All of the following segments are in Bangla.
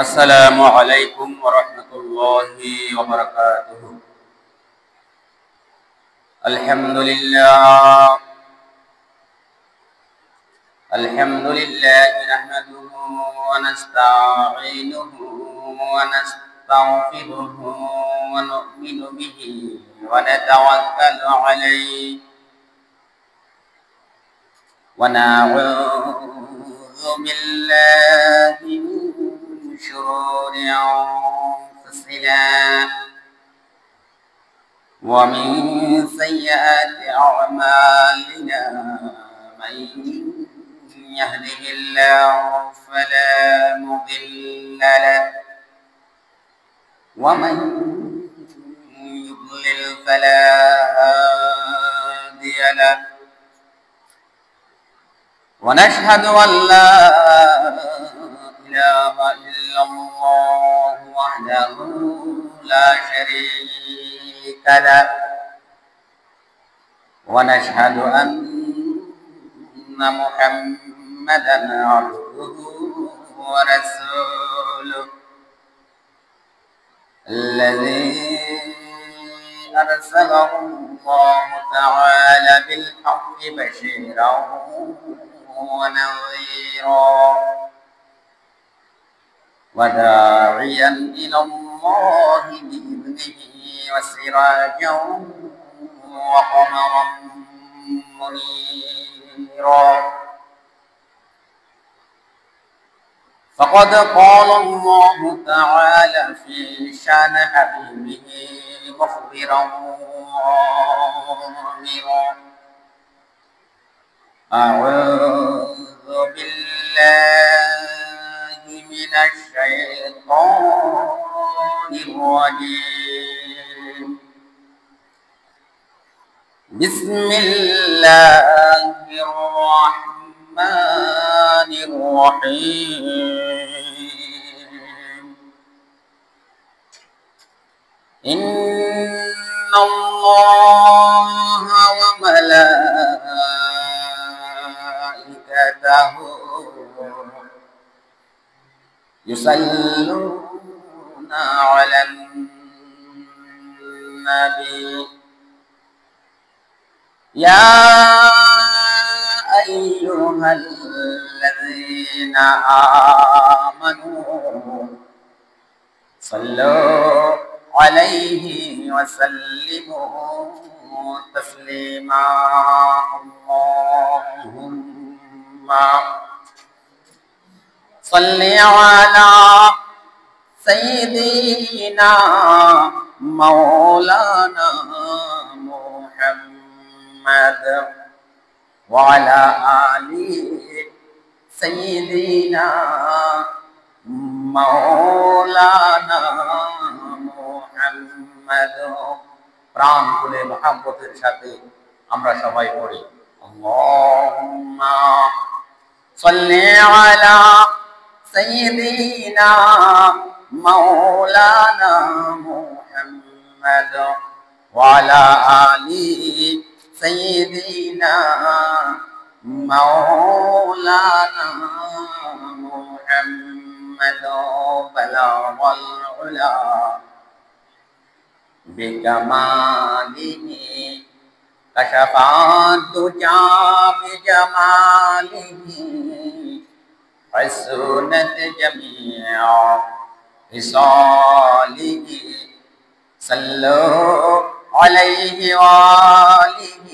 আসসালামু আলাইকুম ওয়া রাহমাতুল্লাহি ওয়া বারাকাতুহু। আলহামদুলিল্লাহ নাহমাদুহু ওয়া নাস্তাঈনুহু ওয়া নাস্তাগফিরুহু ওয়া নু'মিনু বিহি ওয়া নাতাওয়াক্কালু আলাইহি ওয়া না'উযু বিল্লাহি মিন শুরুরি আনফুসিনা ومن سيئات أعمالنا من يهده الله فلا مضل له ومن يضلل فلا هادي له ونشهد أن لا إله إلا الله وحده لا شريك له ونشهد أن محمدا عبده ورسوله الذي أرسله الله تعالى بالحق بشيرا ونذيرا وداعيا إلى الله بإذنه وسراجا وقمرا منيرا فقد قال الله تعالى في شأن حبيبه مخبرا وآمرا أعوذ بالله من الشيطان الرجيم بسم الله الرحمن الرحيم إن الله وملائكته يصلون على النبي يا أيها الذين آمنوا صلوا عليه وسلموا تسليما اللهم صل على سيدنا مولانا محمد وعلى آل سيدنا مولانا محمد প্রাণ খুলে মহব্বতের সাথে আমরা সবাই পড়ি আল্লাহুম্মা সাল্লি আলা সাইয়্যিদিনা মাওলানা মুহাম্মদ ওয়া আলা আলি সাইয়্যিদিনা মাওলানা মুহাম্মদ বালাগাল উলা বিকামালিহি কাশাফাত দুজা বিজামালিহি حسنت جميع خصاله صلوا عليه وآله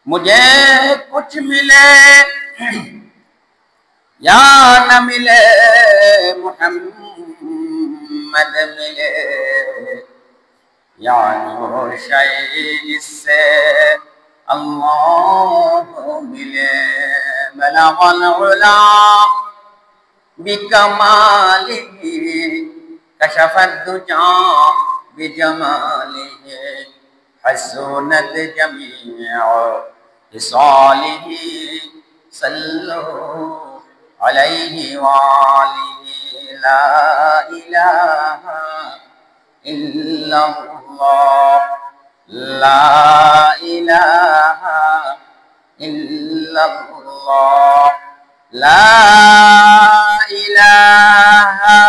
मुझे कुछ मिले या न मिले मुहम्मद मिले या नूर शय से अल्लाह मिले बलगल उला बिकमालिही कशफत दुजा बिजमालिही हसनत जमीअ खिसालिही सल्लु अलैहि वालिही ला इलाहा इल्लल्लाह ला इलाहा इल्लल्लाह লা ইলাহা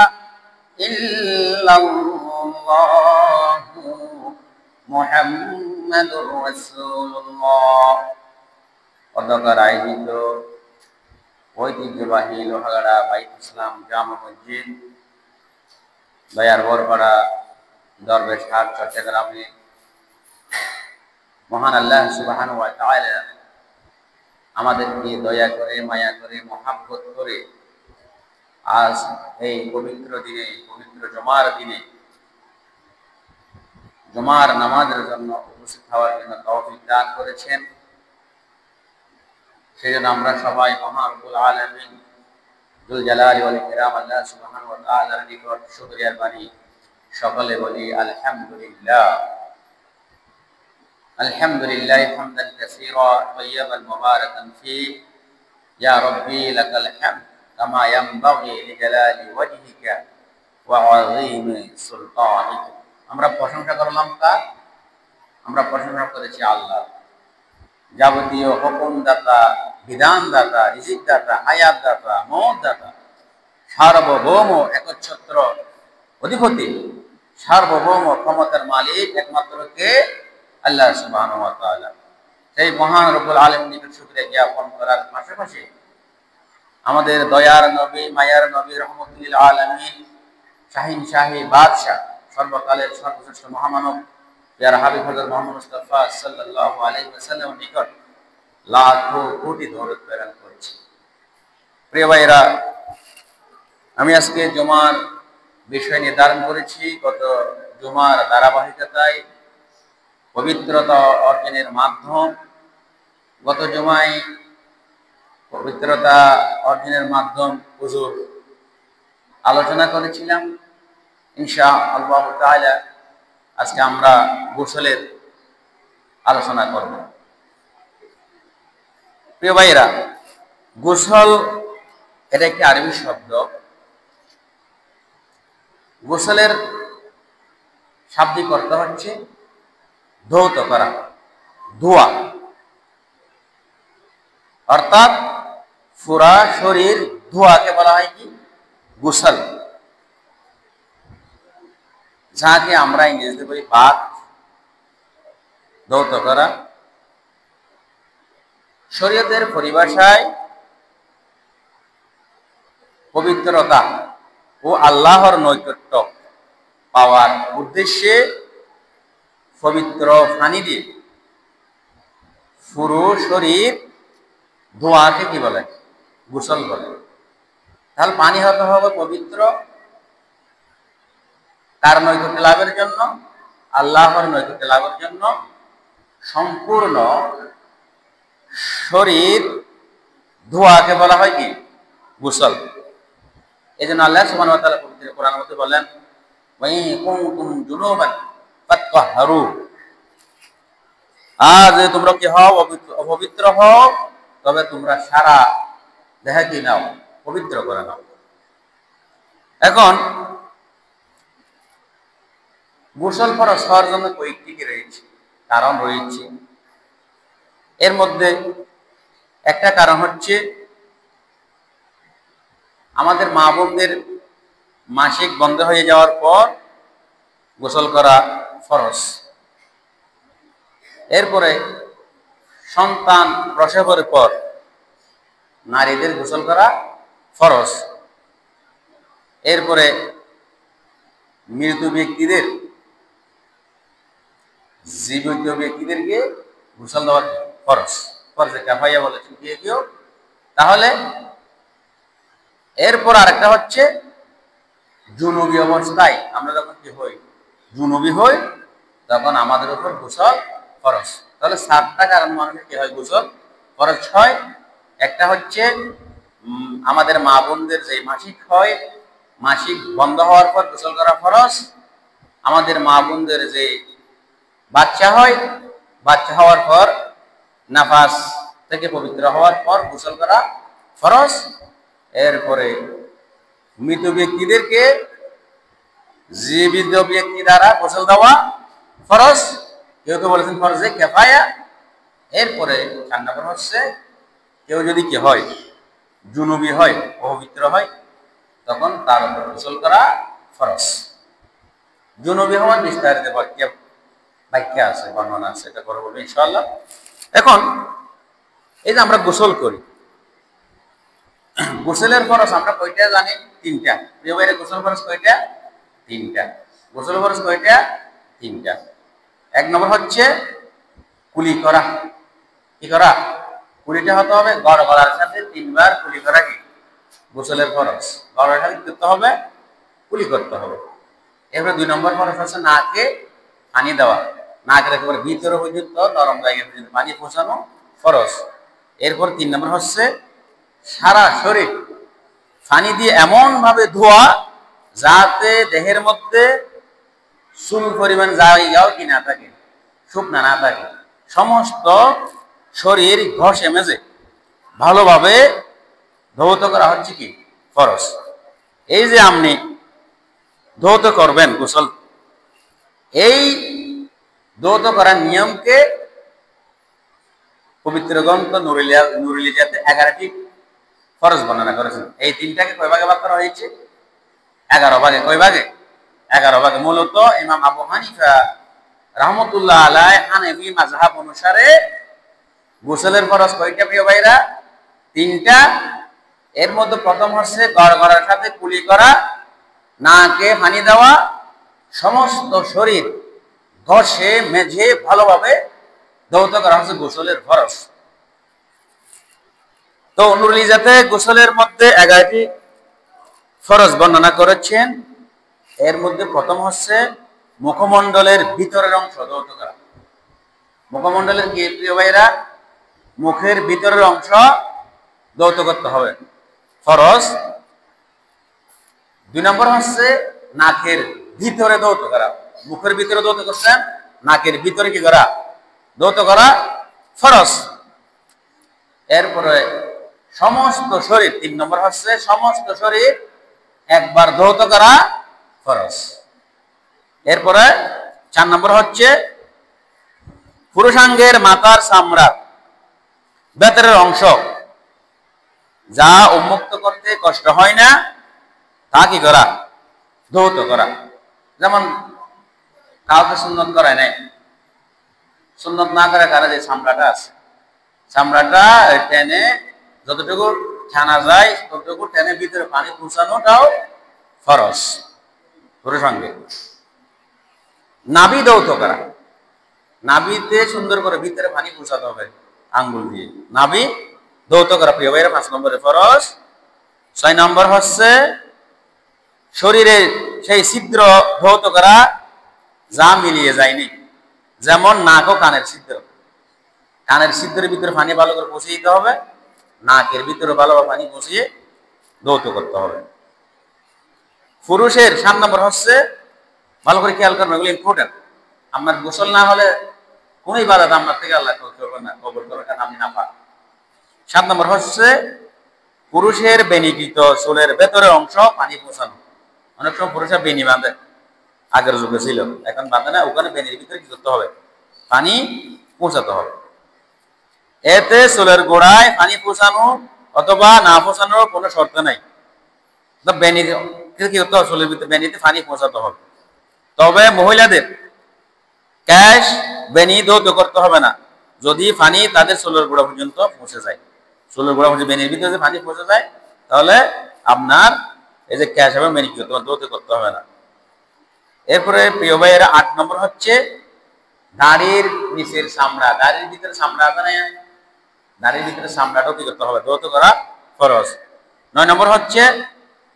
ইল্লাল্লাহু মুহাম্মাদুর রাসূলুল্লাহ। অধ্যকার আয়োজিত ঐতিহ্যবাহী লোহাগাড়া বাইতুল ইসলাম জামে মসজিদ দয়ার বরপাড়া দরবেশ হাট চট্টগ্রামে মহান আল্লাহ সুবহানাহু ওয়া তাআলা আমাদেরকে দয়া করে, মায়া করে, মহাব্বত করে আজ এই পবিত্র দিনে, পবিত্র জুমার দিনে জুমার নামাজের জন্য উপস্থিত হওয়ার জন্য তৌফিক দান করেছেন। সেজন্য আমরা সবাই মহান রব্বুল আলামিন যুল জালালি ওয়াল ইকরাম আল্লাহ সুবহানাহু ওয়া তাআলার নিকট শুকরিয়ার বাণী সকলে বলি আলহামদুলিল্লাহ। আলহামদুলিল্লাহ হামদান কাসীরা তাইয়্যিবান মুবারাকান ফী ইয়া রাব্বি লাকাল হামদ কামা ইয়ানবাগি লিজালালি ওয়াজহিকা ওয়া আযীমি সুলতানিকা। আমরা প্রশংসা করলাম কার? আমরা প্রশংসা করেছি আল্লাহ, যাবতীয় হুকুমদাতা, বিধানদাতা, রিজিকদাতা, হায়াতদাতা, মওতদাতা, সার্বভৌম একচ্ছত্র অধিপতি, সার্বভৌম ক্ষমতার মালিক একমাত্র কে? আল্লাহ সুবহানাহু ওয়া তাআলা। সেই মহান রব্বুল আলামিনের শুকরিয়া জ্ঞাপন করার পাশাপাশি আমাদের দয়ার নবী, মায়ার নবী, রহমতুল লিল আলামিন, শাহিন শাহী বাদশাহ, সর্বকালের সর্বশ্রেষ্ঠ মহামানব যার হাবিব হযরত মুহাম্মদ মুস্তাফা সাল্লাল্লাহু আলাইহি ওয়াসাল্লামের নিকট লাখো কোটি দরুদ প্রেরণ করেছি। প্রিয় ভাইরা, আমি আজকে জুমার বিষয় নির্ধারণ করেছি। গত জুমার ধারাবাহিকতায় পবিত্রতা অর্জনের মাধ্যম, গত জুমায় পবিত্রতা অর্জনের মাধ্যম হুজুর আলোচনা করেছিলাম। ইনশাআল্লাহ তাআলা আজকে আমরা গোসলের আলোচনা করব। প্রিয় ভাইরা, গোসল এটা একটি আরবি শব্দ। গোসলের শাব্দিক অর্থ হচ্ছে ধৌত করা, ধোয়া, অর্থাৎ পুরা শরীর ধোয়াকে বলা হয় কি? গোসল, যাকে আমরা ইংরেজিতে বলি বাথ, ধৌত করা। শরীয়তের পরিভাষায় পবিত্রতা ও আল্লাহর নৈকট্য পাওয়ার উদ্দেশ্যে পবিত্র পানি দিয়ে পুরো শরীর ধোয়াকে কি বলে? গোসল বলে। তাহলে পানি হতে হবে পবিত্র, কার নৈকট্য লাভের জন্য? আল্লাহর নৈকট্য লাভের জন্য। সম্পূর্ণ শরীর ধোয়াকে বলা হয় কি? গোসল। এই জন্য আল্লাহ সুবহানাহু ওয়া তাআলা পবিত্র কোরআনের মধ্যে বলেন, ওয়া ইন কুনতুম জুনুবান ফাততাহহারু, আজ তোমরা কি হও? অপবিত্র হও, তবে তোমরা সারা দেহ কি নাও? পবিত্র করে নাও। এখন গোসল ফরজ হওয়ার জন্য কয়েকটি রয়েছে, কারণ রয়েছে। এর মধ্যে একটা কারণ হচ্ছে আমাদের মা বোনদের মাসিক বন্ধ হয়ে যাওয়ার পর গোসল করা ফরজ। এরপরে সন্তান প্রসবের পর নারীদের গোসল করা ফরজ। এরপরে মৃত ব্যক্তিদের, জীবিত ব্যক্তিদেরকে গোসল দেওয়ার ফরজ। ফরজে কিফায়া বলেছেন কেউ। তাহলে এরপর আরেকটা হচ্ছে জুনুবি অবস্থায় আমরা যখন কি হই? জুনুবি হই, তখন আমাদের উপর গোসল ফরজ। তাহলে 7টা কারণ মানুষের কি হয়? গোসল ফরজ হয়। একটা হচ্ছে আমাদের মা বোনদের যে মাসিক হয়, মাসিক বন্ধ হওয়ার পর গোসল করা ফরজ। আমাদের মা বোনদের যে বাচ্চা হয়, বাচ্চা হওয়ার পর নাফাস থেকে পবিত্র হওয়ার পর গোসল করা ফরজ। এরপরে মৃত ব্যক্তিদেরকে জীবিত ব্যক্তি দ্বারা গোসল দেওয়া ফরজ। কেউ কেউ বলেছেন ফরজে কিফায়া। এরপরে 4 নম্বর হচ্ছে কেউ যদি কি হয়? জুনুবি হয়, অপবিত্র হয়, তখন তার উপর গোসল করা ফরজ। জুনুবি হওয়ার বিস্তারিত ব্যাখ্যা আছে, বর্ণনা আছে, এটা পরে বলবো ইনশাআল্লাহ। এখন এই যে আমরা গোসল করি, গোসলের ফরজ আমরা কয়টা জানি? তিনটা। প্রিয় ভাইরা, গোসল ফরজ কয়টা? তিনটা। গোসল ফরজ কয়টা? তিনটা। এক নম্বর হচ্ছে কুলি করা। কি করা? কুলিটা হতে হবে গড় গড়ার সাথে 3 বার কুলি করা কি গোসলের ফরজ। গড়ের সাথে করতে হবে, কুলি করতে হবে। এরপরে 2 নম্বর ফরজ হচ্ছে নাকে পানি দেওয়া। নাকের একেবারে ভিতরে পর্যন্ত নরম জায়গা পর্যন্ত পানি পৌঁছানো ফরজ। এরপর 3 নম্বর হচ্ছে সারা শরীর পানি দিয়ে এমন ভাবে ধোয়া যাতে দেহের মধ্যে চুল পরিমাণ জায়গাও কি না থাকে, শুকনা না থাকে, সমস্ত শরীর ঘষে মেজে ভালোভাবে ধৌত করা হচ্ছে কি ফরজ। এই যে আপনি ধৌত করবেন গোসল, এই ধৌত করার নিয়মকে পবিত্র গ্রন্থ নুরুল ইজাতে 11টি ফরজ বর্ণনা করেছেন। এই 3টাকে কয় ভাগে ভাগ করা হয়েছে? 11 ভাগে। কয় ভাগে? 11 ভাগে। মূলত ইমাম আবু হানিফা রাহমাতুল্লাহ আলাইহি হানাফি মাযহাব অনুসারে গোসলের ফরজ কয়টা প্রিয় ভাইরা? 3টা। এর মধ্যে প্রথম হচ্ছে গড়গড়ার সাথে কুলি করা, নাকে পানি দেওয়া, সমস্ত শরীর ঘষে মেজে ভালোভাবে ধৌত করা হচ্ছে গোসলের ফরজ। তো নুরুল ইজাতে গোসলের মধ্যে 11টি ফরজ বর্ণনা করেছেন। এর মধ্যে প্রথম হচ্ছে মুখমণ্ডলের ভিতরের অংশ ধৌত করা। মুখমণ্ডলের কি প্রিয় ভাইরা? মুখের ভিতরের অংশ ধৌত করতে হবে, ফরজ। 2 নম্বর হচ্ছে নাকের ভিতরে ধৌত করা। মুখের ভিতরে ধৌত করছেন, নাকের ভিতরে কি করা? ধৌত করা ফরজ। এরপরে সমস্ত শরীর, 3 নম্বর হচ্ছে সমস্ত শরীর একবার ধৌত করা ফরজ। এরপরে 4 নম্বর হচ্ছে পুরুষাঙ্গের মাথার চামড়া ভেতরের অংশ যা উন্মুক্ত করতে কষ্ট হয় না তা কি করা? ধৌত করা। যেমন কাউকে সুন্নত করায় নাই, সুন্নত না করে কারো যে চামড়াটা আছে, চামড়াটা টেনে যতটুকু টানা যায় ততটুকু টেনে ভিতরে পানি পৌঁছানোটাও ফরজ পুরুষাঙ্গে। নাভি ধৌত করা, নাভিতে সুন্দর করে ভিতরে পানি পৌঁছাতে হবে আঙ্গুল দিয়ে, নাভি ধৌত করা প্রিয় ভাইরা 5 নম্বরে ফরজ। 6 নম্বর হচ্ছে শরীরে সেই ছিদ্র ধৌত করা যা মিলিয়ে যায়নি, যেমন নাক ও কানের ছিদ্র। কানের ছিদ্রের ভিতরে পানি ভালো করে পৌঁছে দিতে হবে, নাকের ভিতরে ভালোভাবে পানি পৌঁছিয়ে ধৌত করতে হবে। পুরুষের 7 নম্বর হচ্ছে, ভালো করে খেয়াল করবেন, এগুলো ইম্পর্টেন্ট। আপনার গোসল না হলে কোন ইবাদত আপনার থেকে আল্লাহ কবুল করবে না, আপনি না পান। 7 নম্বর হচ্ছে পুরুষের বেনিকৃত চুলের ভেতরের অংশ পানি পৌঁছানো। অনেক সময় পুরুষরা বেনি বাঁধে, আগের যুগে ছিল, এখন বাঁধে না। ওখানে বেনির ভিতরে কি করতে হবে? পানি পৌঁছাতে হবে। এতে চুলের গোড়ায় পানি পৌঁছানো অথবা না পৌঁছানোর কোনো শর্ত নাই। বেনির কি করতে হবে? চুলের ভিতরে বেনিতে পানি পৌঁছাতে হবে। তবে মহিলাদের ক্যাশ বেনি ধৌত করতে হবে না যদি পানি তাদের চুলের গোড়া পর্যন্ত পৌঁছে যায়। চুলের গোড়া পর্যন্ত বেনির ভিতরে যদি পানি পৌঁছে যায় তাহলে আপনার এই যে ক্যাশ হবে বেনি ধৌত করতে হবে না। এরপরে প্রিয় ভাইয়েরা 8 নম্বর হচ্ছে দাড়ির নিচের চামড়া, দাড়ির ভিতরে চামড়া আছে না, দাড়ির ভিতরে চামড়াটাও কি করতে হবে? ধৌত করা ফরজ। 9 নম্বর হচ্ছে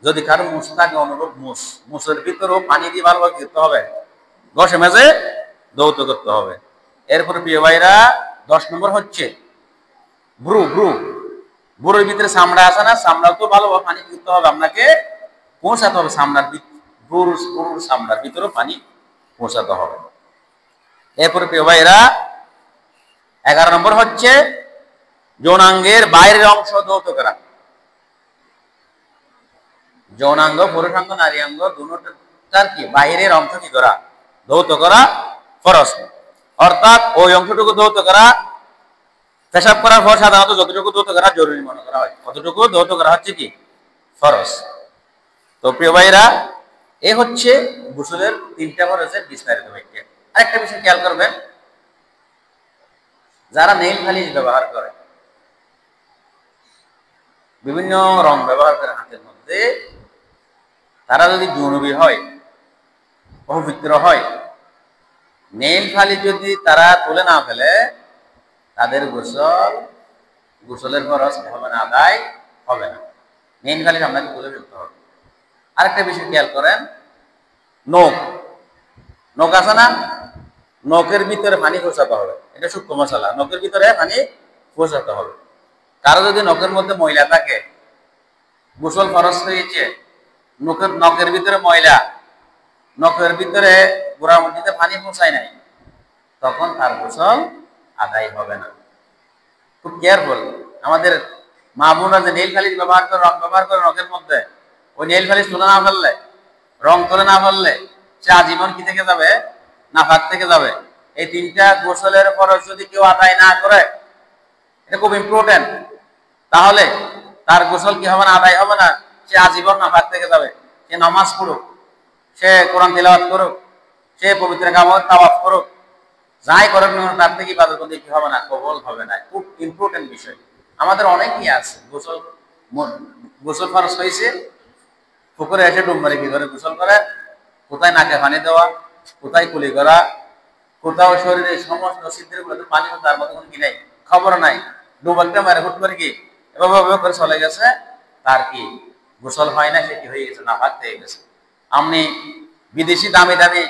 যদি কারো মুস্তাকে অনুরূপ মুসের ভিতরেও পানি দিয়ে ভালোভাবে করতে হবে, ঘষে মেজে ধৌত করতে হবে। এরপরে প্রিয় ভাইরা 10 নম্বর হচ্ছে ভ্রুর ভিতরে চামড়া আছে না, চামড়াও তো ভালোভাবে পানি করতে হবে, আপনাকে পৌঁছাতে হবে চামড়ার ভ্রুর চামড়ার ভিতরেও পানি পৌঁছাতে হবে। এরপরে প্রিয় ভাইরা 11 নম্বর হচ্ছে যৌনাঙ্গের বাইরের অংশ ধৌত করা। যৌনাঙ্গ, পুরুষাঙ্গ, নারীঙ্গ দুটোটার কি বাইরের অংশ কি করা? ধৌত করা ফরজ। অর্থাৎ ওই অংশটুকু ধৌত করা পেশাব করার পর সাধারণত যতটুকু ধৌত করা জরুরি মনে করা হয়, কতটুকু ধৌত করা হচ্ছে কি ফরজ। তো প্রিয় ভাইরা, এ হচ্ছে গোসলের 3টা ফরজের বিস্তারিত ব্যাখ্যা। আরেকটা বিষয় খেয়াল করবেন, যারা নেইল পালিশ ব্যবহার করে, বিভিন্ন রং ব্যবহার করে হাতের মধ্যে, তারা যদি জুনুবি হয়, অপবিত্র হয়, নেইল পালিশ যদি তারা তুলে না ফেলে, তাদের গোসলের ফরজ হবে না, আদায় হবে না। নেইল পালিশ আপনাকে তুলে ফেলতে হবে। আরেকটা বিষয় খেয়াল করেন, নখ আছে না, নখের ভিতরে পানি পৌঁছাতে হবে, এটা সূক্ষ্ম মশলা। নখের ভিতরে পানি পৌঁছাতে হবে। কারো যদি নখের মধ্যে ময়লা থাকে, গোসল ফরজ হয়েছে, নখের ভিতরে ময়লা, নখের ভিতরে গোড়ার মধ্যে পানি পৌঁছায় নাই, তখন তার গোসল আদায় হবে না। খুব কেয়ারফুল। আমাদের মা বোনরা যে নেইল পালিশ ব্যবহার করে, রং ব্যবহার করে নখের মধ্যে, ওই নেইল পালিশ তুলে না ফেললে, রং তুলে না ফেললে, সে আজীবন কি থেকে যাবে, নাফাক থেকে যাবে। এই 3টা গোসলের ফরজ যদি কেউ আদায় না করে, এটা খুব ইম্পর্টেন্ট, তাহলে তার গোসল কি হবে না, আদায় হবে না, সে আজীবন নাফাক থেকে যাবে। সে নামাজ পড়ুক, সে কোরআন তিলাওয়াত করুক, সে পবিত্র কাবা তাওয়াফ করুক, যাই করেন না, তার থেকে ইবাদত করতে কি হবে না, কবুল হবে না। খুব ইম্পর্টেন্ট বিষয়। আমাদের অনেকই আছে গোসল ফরজ হয়েছে, পুকুরে এসে ডুব মারি কি করে গোসল করে, কোথায় নাকে পানি দেওয়া, কোথায় কুলি করা, কোথাও শরীরে সমস্ত ছিদ্রগুলোতে পানি, তার মধ্যে কোনো কি নাই, খবর নাই, ডুবালটা মারে হুট করে কি এভাবে করে চলে গেছে, তার কি গোসল হয় না, সেটি হয়ে গেছে, নাফাক হয়ে গেছে। আপনি বিদেশি দামি দামি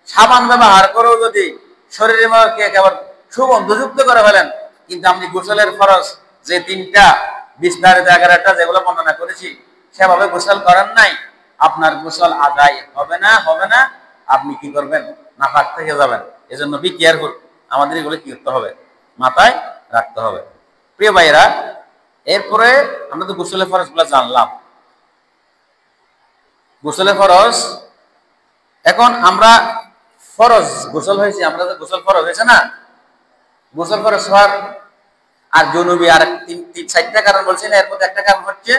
সাবান ব্যবহার করেও যদি শরীরের মধ্যে একেবারে সুগন্ধযুক্ত করে ফেলেন, কিন্তু আপনি গোসলের ফরজ যে 3টা বিস্তারিত 11টা যেগুলো বর্ণনা করেছি, সেভাবে গোসল করেন নাই, আপনার গোসল আদায় হবে না। আপনি কি করবেন, নাফাক থেকে যাবেন। এজন্য বি কেয়ারফুল, আমাদের এগুলো কি করতে হবে, মাথায় রাখতে হবে। প্রিয় ভাইরা, এরপরে আমরা তো গোসলের ফরজ গুলো জানলাম। গোসলের ফরজ, এখন আমরা ফরজ গোসল হয়েছে, আমরা তো গোসল ফরজ হয়েছে না, গোসল ফরজ হওয়ার আর জুনুবি আর 4টা কারণ বলছি না, এর মধ্যে একটা কারণ হচ্ছে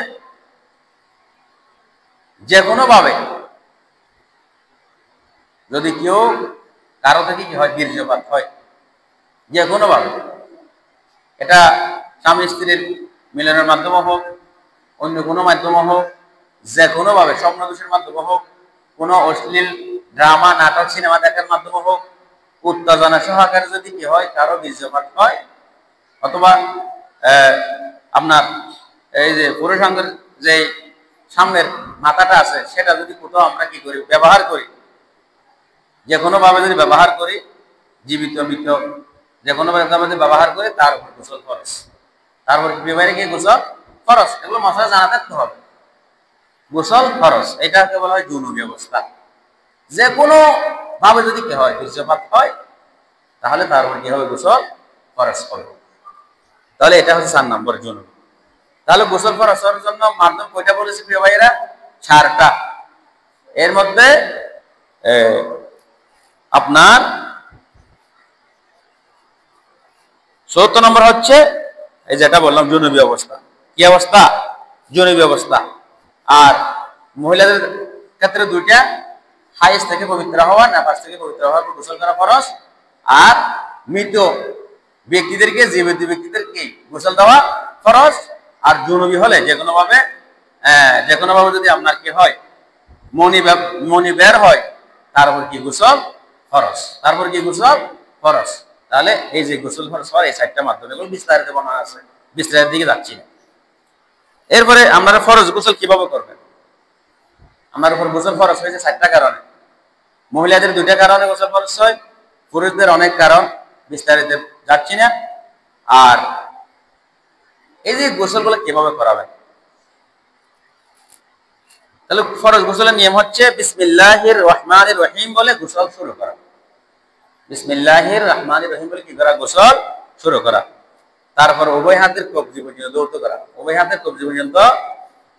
যে কোনো ভাবে যদি কেউ কারো থেকে কি হয়, বীর্যপাত হয়, যে কোনো ভাবে, এটা স্বামী স্ত্রীর মিলনের মাধ্যমে হোক, অন্য কোনো মাধ্যমে হোক, যে কোনো ভাবে, স্বপ্ন দোষের মাধ্যমে হোক, কোনো অশ্লীল ড্রামা নাটক সিনেমা দেখার মাধ্যমে হোক, উত্তেজনা সহকারে যদি কি হয়, কারো বীর্যপাত হয়, অথবা আপনার এই যে পুরুষাঙ্গের যে সামনের মাথাটা আছে, সেটা যদি কোথাও আমরা কি করি, ব্যবহার করি, যে কোনো ভাবে যদি ব্যবহার করি, জীবিত মৃত যে কোনো ভাবে যদি ব্যবহার করি, তার উপর গোসল ফরজ। তারপর বিবাহে গিয়ে গোসল ফরজ, এগুলো মশলা জানা থাকতে হবে। গোসল ফরজ, এটাকে বলা হয় জুনুবি অবস্থা। যে কোনো ভাবে যদি কি হয়, বীর্যপাত হয়, তাহলে তার উপর কি হবে, গোসল ফরজ হবে। তাহলে এটা হচ্ছে 4 নম্বর জুনুবি। তাহলে গোসল ফরজ হওয়ার জন্য মাধ্যম কয়টা বলেছি প্রিয় ভাইয়েরা, 4টা। এর মধ্যে আপনার 74 নম্বর হচ্ছে এই যেটা বললাম, জুনুবি অবস্থা। কি অবস্থা, জুনুবি অবস্থা। আর মহিলাদের ক্ষেত্রে 2টা, হাইজ থেকে পবিত্র হওয়া, নাফাস থেকে পবিত্র হওয়ার পর গোসল করা ফরজ। আর মৃত ব্যক্তিদেরকে, জীবিত ব্যক্তিদেরকে গোসল দেওয়া ফরজ। আর জুনুবি হলে যে কোনো ভাবে যদি আপনার কি হয়, মনি বের হয়, তারপর কি গোসল ফরজ, ফরজ। তাহলে এই যে গোসল ফরজ হয়, এই 4টা মাধ্যমে, এগুলো বিস্তারিত বর্ণনা আছে, বিস্তারিত দিকে যাচ্ছি না। এরপরে আপনারা ফরজ গোসল কিভাবে করবেন। আমার উপর গোসল ফরজ হয়েছে 4টা কারণে। মহিলাদের 2টা কারণে গোসল ফরজ হয়, পুরুষদের অনেক কারণ, বিস্তারিত যাচ্ছি না। আর এই যে গোসলগুলো কিভাবে করাবেন, তাহলে ফরজ গোসলের নিয়ম হচ্ছে বিসমিল্লাহির রহমানির রহিম বলে গোসল শুরু করা। বিসমিল্লাহির রহমানির রহিম বলে কি করা, গোসল শুরু করা। তারপর উভয় হাতের কবজি পর্যন্ত দৌত করা, উভয় হাতের কবজি পর্যন্ত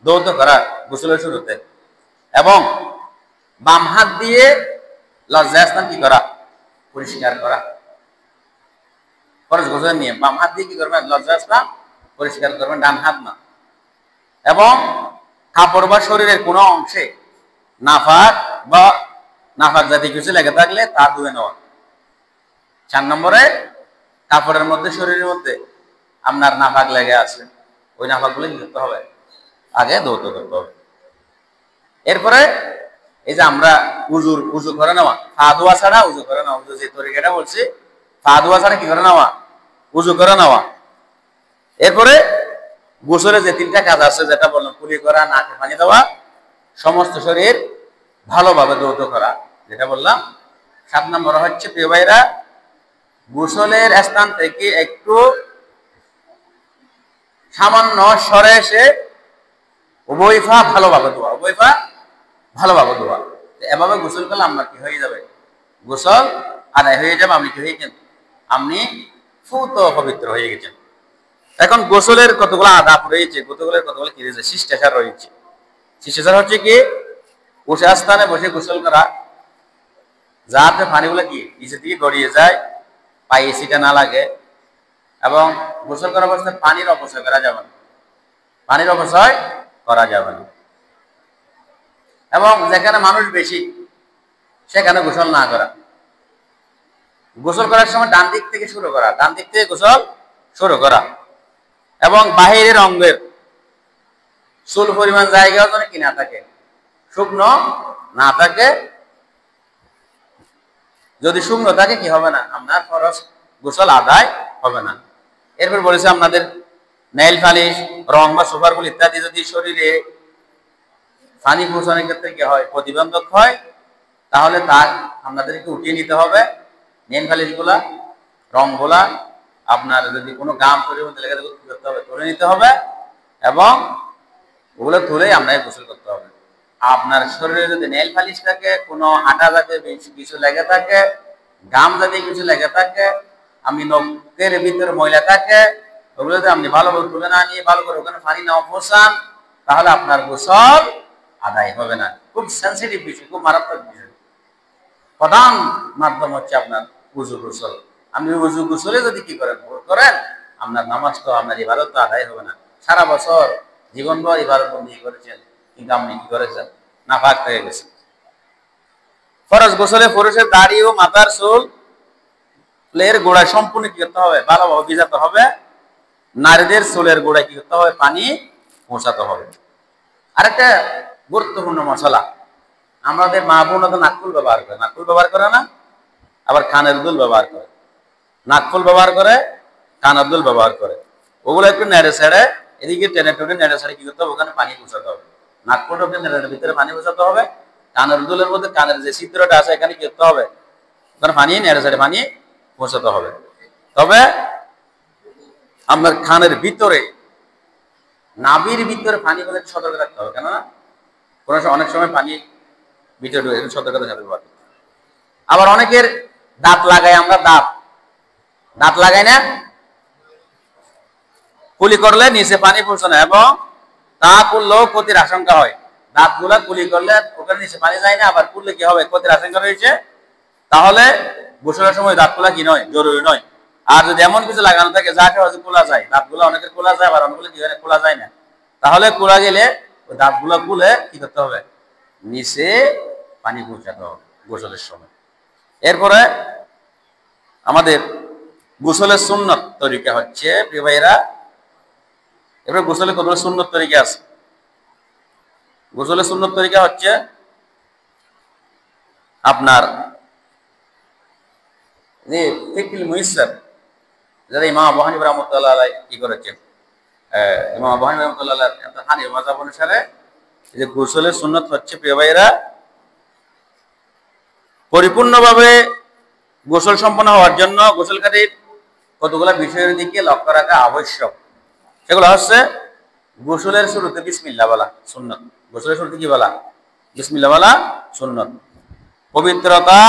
দৌত করা গোসলের শুরুতে। এবং বাম হাত দিয়ে লজ্জাস্থান কি করা, পরিষ্কার করা। ফরজ গোসলের নিয়ম। বাম হাত দিয়ে কি করবেন? লজ্জাস্থান পরিষ্কার করবেন, ডান হাত না। এবং কাপড় বা শরীরের কোনো অংশে নাফাক বা নাফাক জাতীয় কিছু লেগে থাকলে তা ধুয়ে নেওয়া। 4 নম্বরে কাপড়ের মধ্যে, শরীরের মধ্যে আপনার নাফাক লেগে আছে, ওই নাফাকগুলো কি করতে হবে? আগে ধৌত করতে হবে। এরপরে এই যে আমরা উজু করে নেওয়া, পা ধোয়া ছাড়া উজু করে নেওয়া, উজু যে তরিকাটা বলছি, পা ধোয়া ছাড়া কি করে নেওয়া? উজু করে নেওয়া। এরপরে গোসলের যে 3টা কাজ আছে, যেটা বললাম, কুলি করা, নাকে পানি দেওয়া, সমস্ত শরীর ভালোভাবে ধৌত করা, যেটা বললাম। 7 নম্বর হচ্ছে প্রিয় ভাইরা, গোসলের স্থান থেকে একটু সামান্য সরে এসে উভয় পা ভালোভাবে ধোয়া, উভয় পা ভালোভাবে ধোয়া। এভাবে গোসল করলে আপনার কি হয়ে যাবে? গোসল আদায় হয়ে যাবে। আপনি কি হয়ে গেছেন? আপনি ফুত পবিত্র হয়ে গেছেন। এখন গোসলের কতগুলো আদাব রয়েছে, গোসলের কতগুলো কি রয়েছে? শিষ্টাচার রয়েছে। শিষ্টাচার হচ্ছে কি? বসে স্থানে বসে গোসল করা, যাতে পানিগুলো কি নিচের দিকে গড়িয়ে যায়, পায়ে সিটা না লাগে। এবং গোসল করার অবস্থায় পানির অপচয় করা যাবে না, পানির অপচয় করা যাবে না। এবং যেখানে মানুষ বেশি সেখানে গোসল না করা। গোসল করার সময় ডান দিক থেকে শুরু করা, ডান দিক থেকে গোসল শুরু করা। এবং বাহিরের অঙ্গের চুল পরিমাণ জায়গাও যেন কি না থাকে, শুকনো না থাকে। যদি শুকনো থাকে কি হবে না? আপনার ফরজ গোসল আদায় হবে না। এরপর বলেছে আপনাদের নেইল পালিশ, রং বা সুপারগুল ইত্যাদি যদি শরীরে পানি পৌঁছানোর ক্ষেত্রে কি হয়? প্রতিবন্ধক হয়, তাহলে তা আপনাদেরকে উঠিয়ে নিতে হবে। নেইল পালিশ গুলা, রং গুলা আপনার যদি কোনো গাম শরীরের মধ্যে লেগে থাকে কি করতে হবে? তুলে নিতে হবে এবং ওগুলো তুলেই আপনাকে গোসল করতে হবে। আপনার শরীরে যদি নেইল পালিশ থাকে, কোনো আটা জাতীয় কিছু লেগে থাকে, গাম জাতীয় কিছু লেগে থাকে, আপনি নখের ভিতরে ময়লা থাকে, ওগুলো যদি আপনি ভালোভাবে তুলে না নিয়ে ভালো করে ওখানে পানি না পৌঁছান, তাহলে আপনার গোসল আদায় হবে না। খুব সেন্সিটিভ বিষয়, খুব মারাত্মক বিষয়। প্রধান মাধ্যম হচ্ছে আপনার উজু গোসল। আপনি উজু গোসলে যদি কি করেন? ভুল করেন, আপনার নামাজ তো, আপনার ইবাদত তো আদায় হবে না। সারা বছর জীবনভর ইবাদত বন্দী করেছেন, কিন্তু আপনি কি করেছেন? নাপাক হয়ে গেছেন। ফরজ গোসলে পুরুষের দাড়ি ও মাথার চুলের গোড়ায় সম্পূর্ণ কি করতে হবে? ভালোভাবে ভিজাতে হবে। নারীদের চুলের গোড়ায় কি করতে হবে? পানি পৌঁছাতে হবে। আরেকটা গুরুত্বপূর্ণ মশলা, আমাদের মা বোনরা তো নাকফুল ব্যবহার করে, নাকফুল ব্যবহার করে না? আবার কানের দুল ব্যবহার করে। নাকফুল ব্যবহার করে, কানের দুল ব্যবহার করে। ওগুলো একটু নেড়ে ছেড়ে, এদিকে টেনে টেনে নেড়ে ছেড়ে কি করতে হবে? ওখানে পানি পৌঁছাতে হবে। নাকফুলটাকে নেড়ে ভিতরে পানি পৌঁছাতে হবে। কানের দুলের মধ্যে কানের যে ছিদ্রটা আছে এখানে কি করতে হবে? ওখানে পানি নেড়ে ছেড়ে পানি পৌঁছাতে হবে। তবে আপনার কানের ভিতরে, নাভির ভিতরে পানি বলে সতর্ক থাকতে হবে, কেননা অনেক সময় পানি ভিতরে ঢুকে, সতর্কতা সাথে ব্যবহার করতে হবে। আবার অনেকের দাঁত লাগাই, আমরা দাঁত লাগাই না, কুলি করলে নিচে পানি পৌঁছে না, এবং তা করলেও ক্ষতির আশঙ্কা হয়। দাঁতগুলা কুলি করলে ওখানে নিচে পানি যায় না, আবার করলে কি হবে? ক্ষতির আশঙ্কা রয়েছে। তাহলে গোসলের সময় দাঁতগুলা কি নয়? জরুরি নয়। আর যদি এমন কিছু লাগানো থাকে যাকে হয়তো খোলা যায়, দাঁতগুলো অনেকের খোলা যায়, আবার অনেকগুলো কি হয় না, খোলা যায় না, তাহলে খোলা গেলে ওই দাঁতগুলো খুলে কি করতে হবে? নিচে পানি পৌঁছাতে হবে গোসলের সময়। এরপরে আমাদের গোসলের সুন্নত তরিকা হচ্ছে প্রিয় ভাইরা, এরপরে গোসলের কতগুলো সুন্নত তরিকা আছে। গোসলের সুন্নত তরিকা হচ্ছে আপনার যে ফিকহুল মুয়াসসার, যারা ইমাম আবু হানিফা রাহমাতুল্লাহ আলাইহি কি করেছেন, ইমাম আবু হানিফা রাহমাতুল্লাহ আলাইহি হানাফি মাযহাব অনুসারে যে গোসলের সুন্নত হচ্ছে প্রিয় ভাইরা, পরিপূর্ণভাবে গোসল সম্পন্ন হওয়ার জন্য গোসলকারীর কতগুলো বিষয়ের দিকে লক্ষ্য রাখা আবশ্যক। সেগুলো হচ্ছে গোসলের শুরুতে বিসমিল্লাহ বলা সুন্নত। গোসলের শুরুতে কি বলা? বিসমিল্লাহ বলা সুন্নত। পবিত্রতা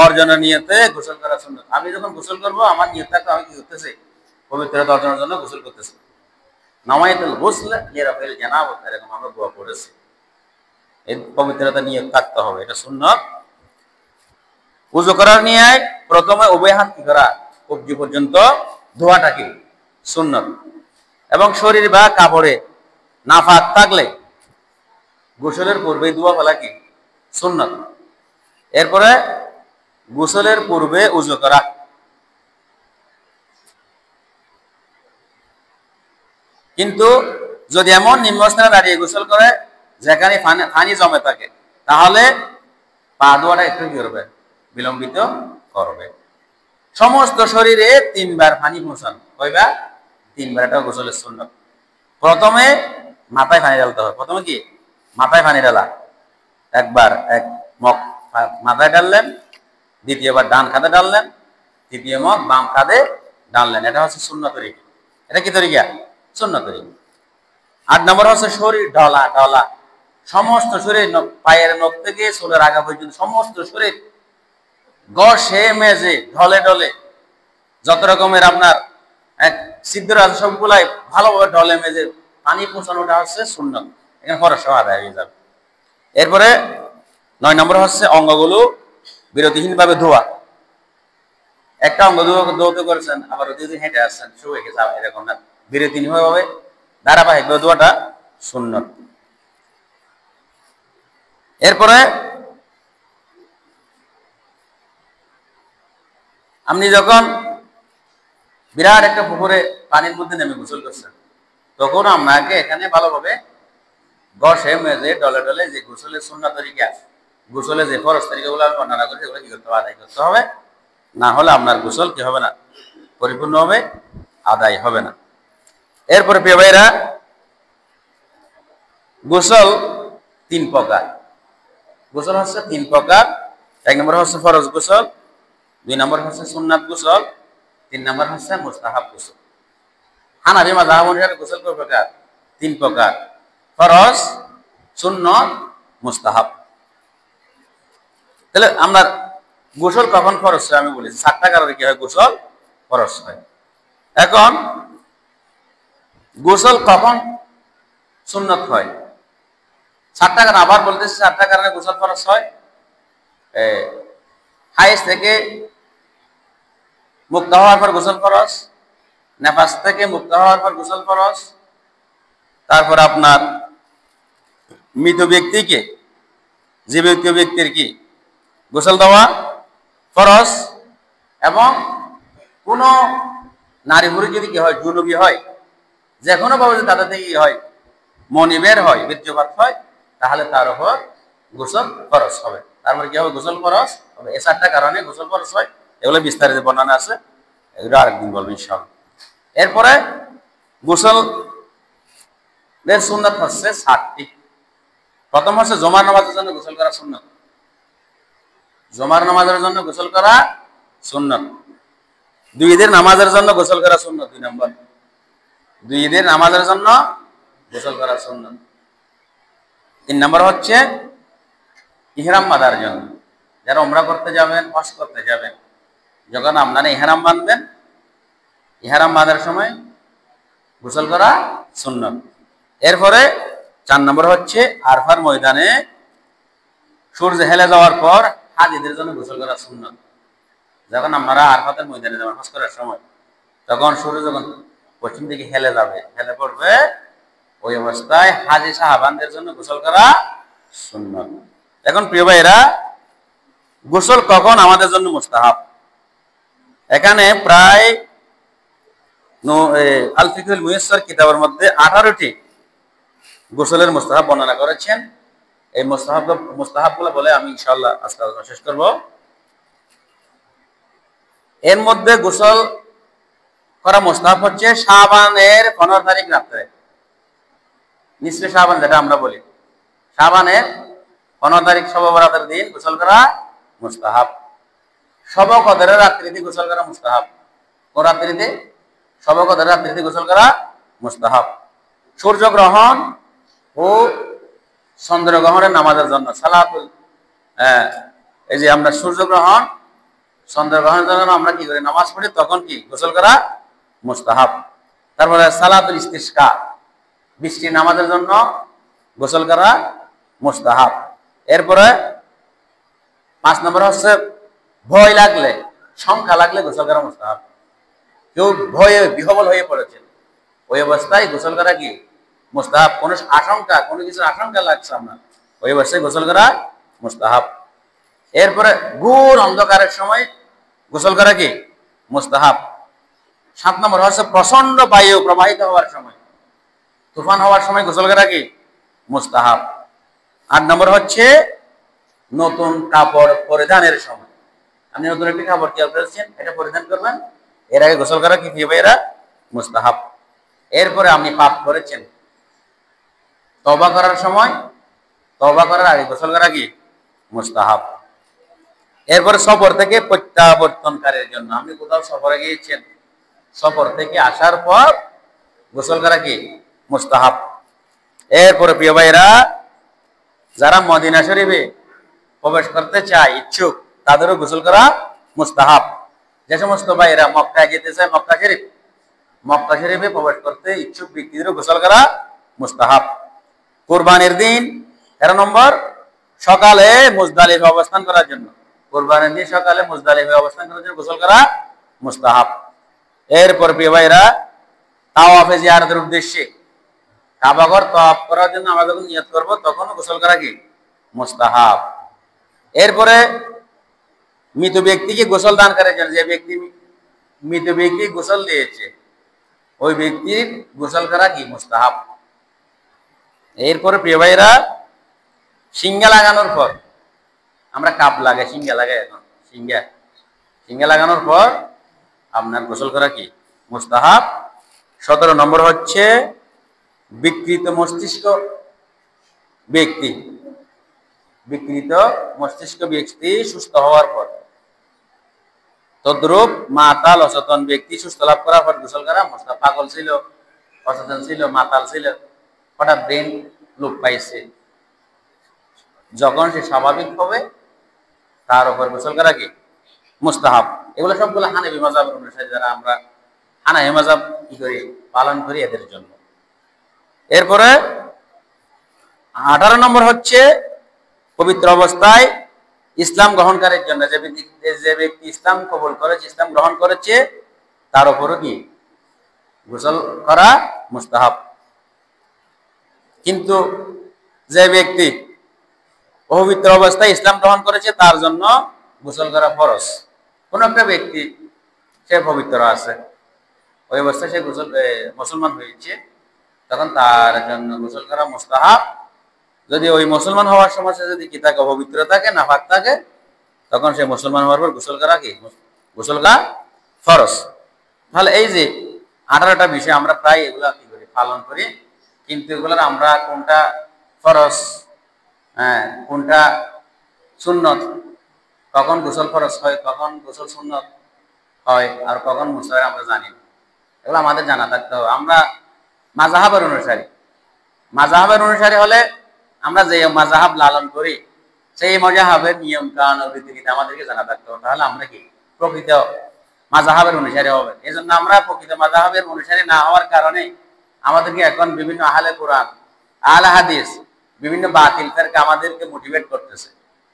অর্জনের নিয়তে গোসল করা সুন্নত। আমি যখন গোসল করবো, আমার নিয়ত থাকতে আমি কি করতেছি? পবিত্রতা অর্জনের জন্য গোসল করতেছি। নামায়াতুল গুসল লিরাফিল জানাবাত, এরকম আমরা দোয়া পড়েছি। এই পবিত্রতা নিয়ত থাকতে হবে, এটা সুন্নত। ওযু করার নিয়ত প্রথমে উভয় হাত কি করা? কবজি পর্যন্ত ধোয়াটা কি সুন্নত। এবং শরীর বা কাপড়ে নাপাক থাকলে গোসলের পূর্বে ধোয়া ফেলা কি সুন্নত। এরপরে গোসলের পূর্বে উযু করা। কিন্তু যদি এমন নিম্নস্থানে দাঁড়িয়ে গোসল করে যেখানে পানি জমে থাকে, তাহলে পা ধোয়াটা একটু কি করবে, বিলম্বিত করবে। সমস্ত শরীরে 3 বার পানি পৌঁছান, কয়বার? 3 বার। এটা গোসলের সুন্নত। প্রথমে মাথায় পানি ঢালতে হবে। প্রথমে কি মাথায় পানি ঢালা, একবার এক মগ মাথায় ঢাললেন, দ্বিতীয়বার ডান কাঁধে ঢাললেন, তৃতীয় মগ বাম কাঁধে ঢাললেন। এটা হচ্ছে সুন্নত তরিকা। এটা কি তরিকা? সুন্নত তরিকা। 8 নম্বর হচ্ছে শরীর ঢলা। ঢলা সমস্ত শরীর, পায়ের নখ থেকে চুলের আগা পর্যন্ত সমস্ত শরীর ঘষে মেজে ঢলে ঢলে যত রকমের আপনার এক ছিদ্র আছে সবগুলাই ভালোভাবে ঢলে মেজে পানি পৌঁছানোটা হচ্ছে সুন্নত। এখানে ফরজ সহ আদায় হয়ে যাবে। এরপরে 9 নম্বর হচ্ছে অঙ্গগুলো বিরতিহীনভাবে ধোয়া। একটা অঙ্গ ধৌত করেছেন, আবার যদি হেঁটে আসছেন, শুয়ে গেছে, এরকম না, বিরতিহীনভাবে ধারাবাহিকভাবে ধোয়াটা সুন্নত। এরপরে আপনি যখন বিরাট একটা পুকুরে পানির মধ্যে নেমে গোসল করছেন, তখন আপনাকে এখানে ভালোভাবে ঘষে মেজে ডলে ডলে যে গোসলের সুন্নাত তরিকা, গোসলে যে ফরজ তরিকাগুলো আমি বর্ণনা করি, সেগুলো কি করতে হবে? আদায় করতে হবে। না হলে আপনার গোসল কি হবে না, পরিপূর্ণ হবে, আদায় হবে না। এরপরে প্রিয় ভাইরা, গোসল 3 প্রকার। গোসল হচ্ছে 3 প্রকার। 1 নম্বর হচ্ছে ফরজ গোসল, 2 নম্বর হচ্ছে সুন্নাত গোসল, 3 নম্বর হচ্ছে মুস্তাহাব গোসল। হানাফি মাযহাব অনুসারে গোসল কয় প্রকার? 3 প্রকার: ফরজ, সুন্নত, মুস্তাহাব। তাহলে আমরা গোসল কখন ফরজ হয় আমি বলি, 7টা কারণে কি হয় গোসল ফরজ হয়। এখন গোসল কখন সুন্নত হয়? 7টা কারণ, আবার বলতেছি, 7টা কারণে গোসল ফরজ হয়। হাইজ থেকে মুক্ত হওয়ার পর গোসল ফরজ, নেফাস থেকে মুক্ত হওয়ার পর গোসল ফরজ, তারপর আপনার মৃত ব্যক্তিকে, জীবিত ব্যক্তির কি গোসল দেওয়া ফরজ, এবং কোন নারী পুরুষ যদি কি হয়, জুনুবি হয়, যে কোনো ভাবে যদি তাদের থেকে কি হয়, মনি বের হয়, বীর্যপাত হয়, তাহলে তার উপর গোসল ফরজ হবে। তারপরে কি হবে? গোসল ফরজ হবে। এই 7টা কারণে গোসল ফরজ হয়। এগুলো বিস্তারিত বর্ণনা আছে, এগুলো আরেকদিন বলবো ইনশাআল্লাহ। এরপরে গোসল এর সুন্নাত হচ্ছে 7টি। প্রথম হচ্ছে জুমার নামাজের জন্য গোসল করা সুন্নাত। জুমার নামাজের জন্য গোসল করা সুন্নাত। 2 ঈদের নামাজের জন্য গোসল করা সুন্নাত। 2 নম্বর, 2 ঈদের নামাজের জন্য গোসল করা সুন্নাত। 3 নম্বর হচ্ছে ইহরাম বাঁধার জন্য। যারা উমরা করতে যাবেন, হজ করতে যাবেন, যখন আপনারা ইহরাম বাঁধবেন, ইহরাম বাঁধার সময় গোসল করা সুন্নাত। এরপরে 4 নম্বর হচ্ছে আরফার ময়দানে সূর্য হেলে যাওয়ার পর হাজিদের জন্য গোসল করা সুন্নাত। যখন আপনারা আরফাতের ময়দানে যাবেন হজ করার সময়, তখন সূর্য যখন পশ্চিম দিকে হেলে যাবে, হেলে পড়বে, ওই অবস্থায় হাজি সাহাবানদের জন্য গোসল করা সুন্নাত। এখন প্রিয় ভাইরা, গোসল কখন আমাদের জন্য মুস্তাহাব? এখানে প্রায় আল ফিকহুল মুয়াসসার কিতাবের মধ্যে 18টি গোসলের মুস্তাহাব বর্ণনা করেছেন। এই মুস্তাহাবগুলো বলে আমি ইনশাআল্লাহ আজকে আলোচনা শেষ করব। এর মধ্যে গোসল করা মুস্তাহাব হচ্ছে শাবানের 15 তারিখ রাত্রে, নিসফে শাবান যেটা আমরা বলি, শাবানের 15 তারিখ শবে বরাতের দিন গোসল করা মুস্তাহাব। শবে কদরের রাত্রিতে গোসল করা মুস্তাহাব। কোন রাত্রিতে? শবে কদরের রাত্রিতে গোসল করা মুস্তাহাব। সূর্যগ্রহণ ও চন্দ্রগ্রহণের নামাজের জন্য সালাতুল, এই যে আমরা সূর্যগ্রহণ, চন্দ্রগ্রহণের জন্য আমরা কি করি, নামাজ পড়ি, তখন কি গোসল করা মুস্তাহাব। তারপরে সালাতুল ইস্তিসকা, বৃষ্টি নামাজের জন্য গোসল করা মুস্তাহাব। এরপরে 5 নম্বর হচ্ছে ভয় লাগলে, সংখ্যা লাগলে গোসল করা মুস্তাহাব। কেউ ভয়ে বিহবল হয়ে পড়েছেন, ওই অবস্থায় গোসল করা কি মুস্তাহাব। কোনো আশঙ্কা, কোনো কিছুর আশঙ্কা লাগছে আপনার, ওই অবস্থায় গোসল করা মুস্তাহাব। এরপরে ঘোর অন্ধকারের সময় গোসল করা কি মুস্তাহাব। 7 নম্বর হচ্ছে প্রচন্ড বায়ু প্রবাহিত হওয়ার সময়, তুফান হওয়ার সময় গোসল করা কি মুস্তাহাব। 8 নম্বর হচ্ছে নতুন কাপড় পরিধানের সময়। আপনি নতুন একটি কাপড় কি করেছেন, এটা পরিধান করবেন, এর আগে গোসল করা কি এরা মুস্তাহাব। এরপরে আপনি পাপ করেছেন, তওবা করার সময়, তওবা করার আগে গোসল করা কি মুস্তাহাব। এরপরে সফর থেকে প্রত্যাবর্তনকারীর জন্য, আপনি কোথাও সফরে গিয়েছেন, সফর থেকে আসার পর গোসল করা কি মুস্তাহাব। এরপরে প্রিয় ভাইরা, যারা মদিনা শরীফে প্রবেশ করতে চায় ইচ্ছুক, তাদেরও গোসল করা মুস্তাহাব। যে সমস্ত ভাইরা মক্কায় যেতে চায়, মক্কা শরীফে প্রবেশ করতে ইচ্ছুক ব্যক্তিদেরও গোসল করা মুস্তাহাব। কুরবানির দিন 13 নম্বর, সকালে মুজদালিফা অবস্থান করার জন্য, কুরবানির দিন সকালে মুজদালিফা অবস্থান করার জন্য গোসল করা মুস্তাহাব। এরপর প্রিয় ভাইরা, তাওয়াফে জিয়ারতের উদ্দেশ্যে কাবাঘর তাওয়াফ করার জন্য আমরা যখন নিয়ত করব তখন গোসল করা কি মুস্তাহাব। এরপরে মৃত ব্যক্তিকে গোসল দান করার জন্য, যে ব্যক্তি মৃত ব্যক্তি গোসল দিয়েছে ওই ব্যক্তির গোসল করা কি মুস্তাহাব। এরপরে প্রিয় ভাইরা, সিঙ্গা লাগানোর পর, আমরা কাপ লাগাই, সিঙ্গা লাগাই, এখন সিঙ্গা লাগানোর পর আপনার গোসল করা কি মুস্তাহাব। 17 নম্বর হচ্ছে বিকৃত মস্তিষ্ক ব্যক্তি, বিকৃত মস্তিষ্ক ব্যক্তি সুস্থ হওয়ার পর, তদ্রূপ মাতাল অচেতন ব্যক্তি সুস্থ লাভ করার পর গোসল করা মুস্তাহাব। পাগল ছিল, অচেতন ছিল, মাতাল ছিল, হঠাৎ ব্রেন লোপ পাইছে, যখন সে স্বাভাবিক হবে তার উপর গোসল করা কি মুস্তাহাব। এগুলো সবগুলো হানাফি মাযহাবের অনুসারী, যারা আমরা হানাফি মাযহাব কি করি পালন করি এদের জন্য। এরপরে 18 নম্বর হচ্ছে পবিত্র অবস্থায় ইসলাম গ্রহণকারীর জন্য, যে ব্যক্তি ইসলাম কবুল করেছে, ইসলাম গ্রহণ করেছে, তার উপরও কি গোসল করা মুস্তাহাব। কিন্তু যে ব্যক্তি অপবিত্র অবস্থায় ইসলাম গ্রহণ করেছে তার জন্য গোসল করা ফরজ। কোন একটা ব্যক্তি সে পবিত্র আছে, ওই অবস্থায় সে মুসলমান হয়েছে, তখন তার জন্য গোসল করা মুস্তাহাব। যদি ওই মুসলমান হওয়ার সময় যদি কি থাকে, অপবিত্র থাকে, নাপাক থাকে, তখন সে মুসলমান হওয়ার পর গোসল করা কি গোসল করা ফরজ। তাহলে এই যে 18টা বিষয় আমরা প্রায় এগুলা কি করি পালন করি, কিন্তু এগুলোর আমরা কোনটা ফরজ, কোনটা সুন্নত, কখন গোসল ফরজ হয়, কখন গোসল সুন্নত হয়, আর কখন মুস্তাহাব আমরা জানি না। এগুলো আমাদের জানা থাকতে হবে। আমরা মাযহাবের অনুসারী হলে আমরা যে মাযহাব লালন করি সেই মাযহাবের নিয়ম কানুন রীতিনীতি আমাদেরকে জানা থাকতে হবে, তাহলে আমরা কি প্রকৃত মাযহাবের অনুসারী হবে। এই জন্য আমরা প্রকৃত মাযহাবের অনুসারী না হওয়ার কারণে আমাদেরকে এখন বিভিন্ন আহলে কোরআন, আহলে হাদিস, বিভিন্ন বাতিল ফিরকা আমাদেরকে মোটিভেট করতেছে,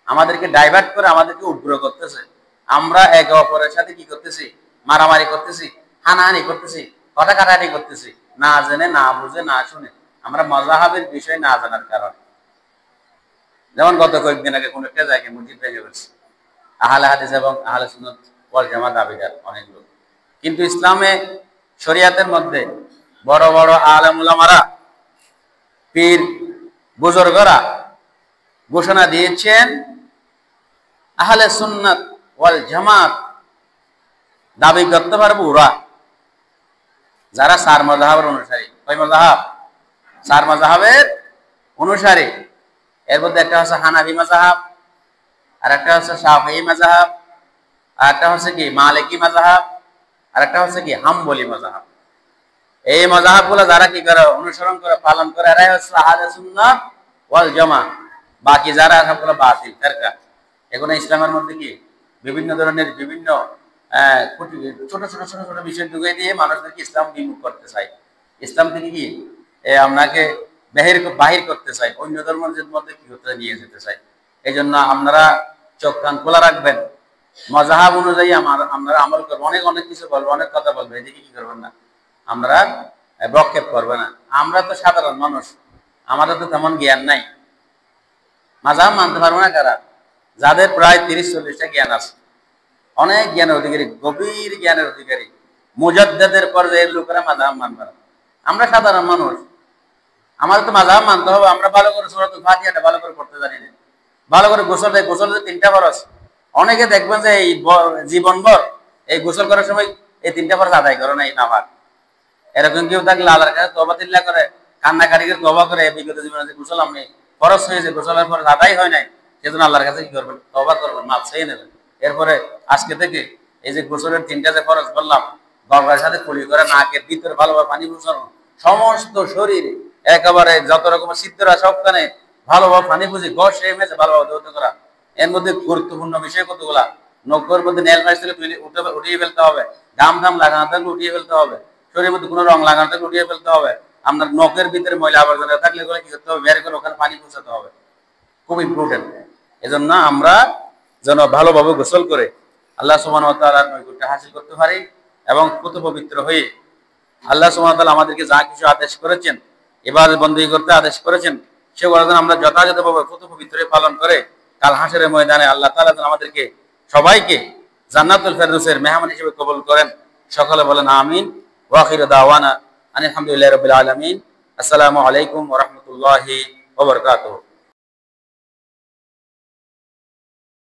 আমাদেরকে ডাইভার্ট করে আমাদেরকে উগ্র করতেছে। আমরা একে অপরের সাথে কি করতেছি, মারামারি করতেছি, হানাহানি করতেছি, কথা কাটাকাটি করতেছি, না জেনে, না বুঝে, না শুনে, আমরা মাযহাবের বিষয় না জানার কারণে। যেমন গত কয়েকদিন আগে কোন একটা জায়গায় মসজিদ ভেঙে ফেলছে আহলে হাদিস এবং আহলে সুন্নাত ওয়াল জামাত দাবিদার অনেক লোক, কিন্তু ইসলামে শরিয়াতের মধ্যে বড় বড় আলেম উলামারা, পীর বুজুর্গরা ঘোষণা দিয়েছেন আহলে সুন্নাত ওয়াল জামাত দাবি করতে পারবে ওরা যারা চার মাযহাবের অনুসারী। কয় মাযহাব? চার মাযহাবের অনুসারী। এর মধ্যে একটা হচ্ছে হানাফি মাযহাব, আর একটা হচ্ছে শাফিঈ মাযহাব, আর একটা হচ্ছে কি মালিকি মাযহাব, আর একটা হচ্ছে কি হাম্বলি মাযহাব। এই মাযহাবগুলো যারা কি করে অনুসরণ করে পালন করে এরাই হচ্ছে আহলে সুন্নাত ওয়াল জামাত। বাকি যারা সবগুলো বাতিল ফিরকা, এগুলো ইসলামের মধ্যে কি বিভিন্ন ধরনের বিভিন্ন ছোট ছোট ছোট ছোট বিষয় ঢুকিয়ে দিয়ে মানুষদেরকে ইসলাম বিমুখ করতে চায়, ইসলাম থেকে কি আপনাকে বাহির করতে চায়, অন্য ধর্মের মধ্যে কি করতে নিয়ে যেতে চায়। এই জন্য আপনারা চোখ কান খোলা রাখবেন, মাযহাব অনুযায়ী আমরা আমল করবো, অনেক অনেক কিছু বলবো, অনেক কথা বলবো, এদিকে কি করবেন না, আমরা বক্ষেপ করবে না। আমরা তো সাধারণ মানুষ, আমাদের তো তেমন জ্ঞান নাই। মাযহাব মানতে পারবো না কারা? যাদের প্রায় 30-40টা জ্ঞান আছে, অনেক জ্ঞানের অধিকারী, গভীর জ্ঞানের অধিকারী, মুজাদ্দিদের পর্যায়ের লোকেরা মাযহাব মানবে না। আমরা সাধারণ মানুষ, আমাদের তো মাযহাব মানতে হবে। আমরা ভালো করে সূরাতুল ফাতিহাটা ভালো করে পড়তে জানি না, ভালো করে গোসলের 3টা ফরজ। অনেকে দেখবেন যে এই জীবনভর এই গোসল করার সময় এই 3টা ফরজ আদায় করে না, এই নামাজ। এরকম কেউ থাকলে আল্লাহর কাছে তওবা তিল্লা করে, কান্নাকাটি করে তওবা করে, বিগত জীবনে যে গোসল আপনি ফরজ হয়েছে, গোসলের ফরজ আদায় হয় নাই, সেজন্য আল্লাহর কাছে কি করবেন? তওবা করবেন, মাপ চেয়ে নেবেন। এরপরে আজকে থেকে এই যে গোসলের 3টা যে ফরজ বললাম, গঙ্গার সাথে কুলি করে, নাকের ভিতরে ভালোভাবে পানি পৌঁছানো, সমস্ত শরীরে একেবারে যত রকমের ছিদ্র আছে সবখানে ভালোভাবে পানি পুষি, গস এই মেঝে ভালোভাবে ধৌত করা। এর মধ্যে গুরুত্বপূর্ণ বিষয় কতগুলা, নখের মধ্যে নেল পালিশ থেকে উঠিয়ে ফেলতে হবে, ঘাম লাগানো থাকলে উঠিয়ে ফেলতে হবে, শরীরের মধ্যে কোনো রং লাগানো থাকলে উঠিয়ে ফেলতে হবে, আপনার নখের ভিতরে ময়লা আবর্জনা থাকলে কি করতে হবে? বের করে ওখানে পানি পৌঁছাতে হবে। খুব ইম্পর্টেন্ট। এজন্য আমরা যেন ভালোভাবে গোসল করে আল্লাহ সুবহানাহু ওয়া তাআলার নৈকট্য হাসিল করতে পারি এবং পুত পবিত্র হয়ে আল্লাহ সুবহানাহু ওয়া তাআলা আমাদেরকে যা কিছু আদেশ করেছেন, ইবাদত বندگی করতে আদেশ করেছেন, সেগুলো যেন আমরা যথাযথভাবে পুত পবিত্র হয়ে পালন করে কাল হাসরের ময়দানে আল্লাহ তাআলা যেন আমাদেরকে সবাইকে জান্নাতুল ফেরদৌসের মেহমান হিসেবে কবুল করেন। সকলে বলেন আমিন। ওয়া আখিরু দাওয়ানা আলহামদুলিল্লাহি রাব্বিল আলামিন। আসসালামু আলাইকুম ওয়া রাহমাতুল্লাহি ওয়া বারাকাতুহু।